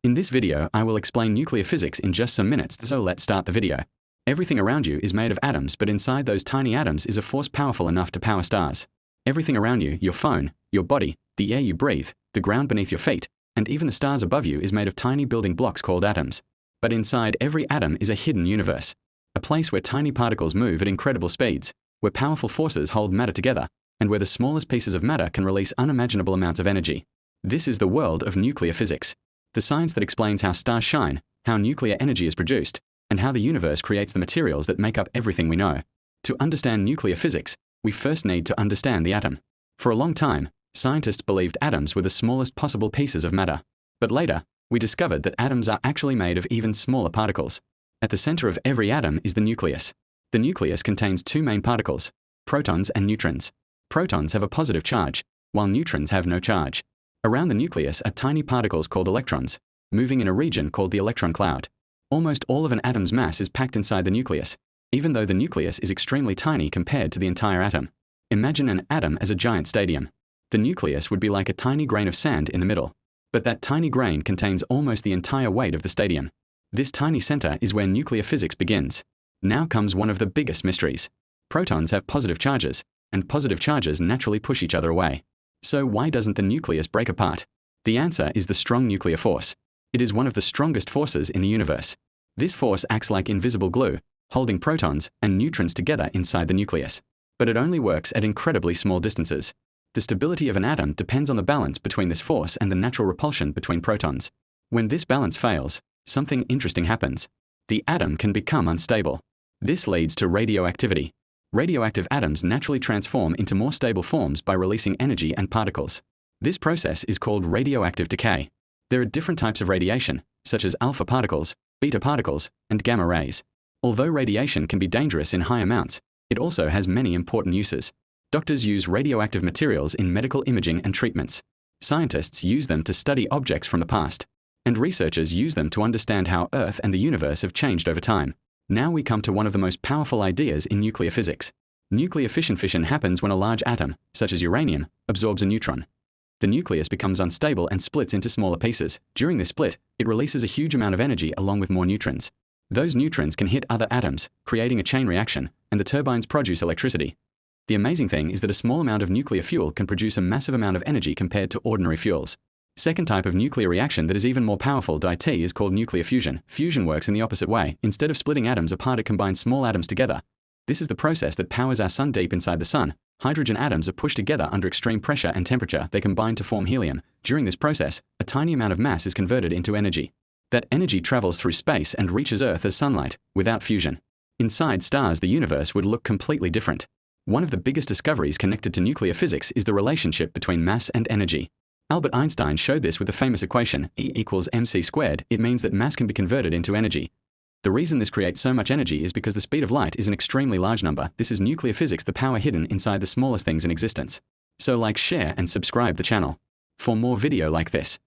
In this video, I will explain nuclear physics in just some minutes, so let's start the video. Everything around you is made of atoms, but inside those tiny atoms is a force powerful enough to power stars. Everything around you, your phone, your body, the air you breathe, the ground beneath your feet, and even the stars above you is made of tiny building blocks called atoms. But inside every atom is a hidden universe. A place where tiny particles move at incredible speeds, where powerful forces hold matter together, and where the smallest pieces of matter can release unimaginable amounts of energy. This is the world of nuclear physics. The science that explains how stars shine, how nuclear energy is produced, and how the universe creates the materials that make up everything we know. To understand nuclear physics, we first need to understand the atom. For a long time, scientists believed atoms were the smallest possible pieces of matter. But later, we discovered that atoms are actually made of even smaller particles. At the center of every atom is the nucleus. The nucleus contains two main particles, protons and neutrons. Protons have a positive charge, while neutrons have no charge. Around the nucleus are tiny particles called electrons, moving in a region called the electron cloud. Almost all of an atom's mass is packed inside the nucleus, even though the nucleus is extremely tiny compared to the entire atom. Imagine an atom as a giant stadium. The nucleus would be like a tiny grain of sand in the middle. But that tiny grain contains almost the entire weight of the stadium. This tiny center is where nuclear physics begins. Now comes one of the biggest mysteries. Protons have positive charges, and positive charges naturally push each other away. So why doesn't the nucleus break apart? The answer is the strong nuclear force. It is one of the strongest forces in the universe. This force acts like invisible glue, holding protons and neutrons together inside the nucleus. But it only works at incredibly small distances. The stability of an atom depends on the balance between this force and the natural repulsion between protons. When this balance fails, something interesting happens. The atom can become unstable. This leads to radioactivity. Radioactive atoms naturally transform into more stable forms by releasing energy and particles. This process is called radioactive decay. There are different types of radiation, such as alpha particles, beta particles, and gamma rays. Although radiation can be dangerous in high amounts, it also has many important uses. Doctors use radioactive materials in medical imaging and treatments. Scientists use them to study objects from the past. And researchers use them to understand how Earth and the universe have changed over time. Now we come to one of the most powerful ideas in nuclear physics. Nuclear fission happens when a large atom, such as uranium, absorbs a neutron. The nucleus becomes unstable and splits into smaller pieces. During this split, it releases a huge amount of energy along with more neutrons. Those neutrons can hit other atoms, creating a chain reaction, and the turbines produce electricity. The amazing thing is that a small amount of nuclear fuel can produce a massive amount of energy compared to ordinary fuels. Second type of nuclear reaction that is even more powerful is called nuclear fusion. Fusion works in the opposite way. Instead of splitting atoms apart, it combines small atoms together. This is the process that powers our sun. Deep inside the sun, hydrogen atoms are pushed together under extreme pressure and temperature. They combine to form helium. During this process, a tiny amount of mass is converted into energy. That energy travels through space and reaches Earth as sunlight. Without fusion, inside stars, the universe would look completely different. One of the biggest discoveries connected to nuclear physics is the relationship between mass and energy. Albert Einstein showed this with the famous equation, E equals mc squared. It means that mass can be converted into energy. The reason this creates so much energy is because the speed of light is an extremely large number. This is nuclear physics, the power hidden inside the smallest things in existence. So like, share, and subscribe the channel for more video like this.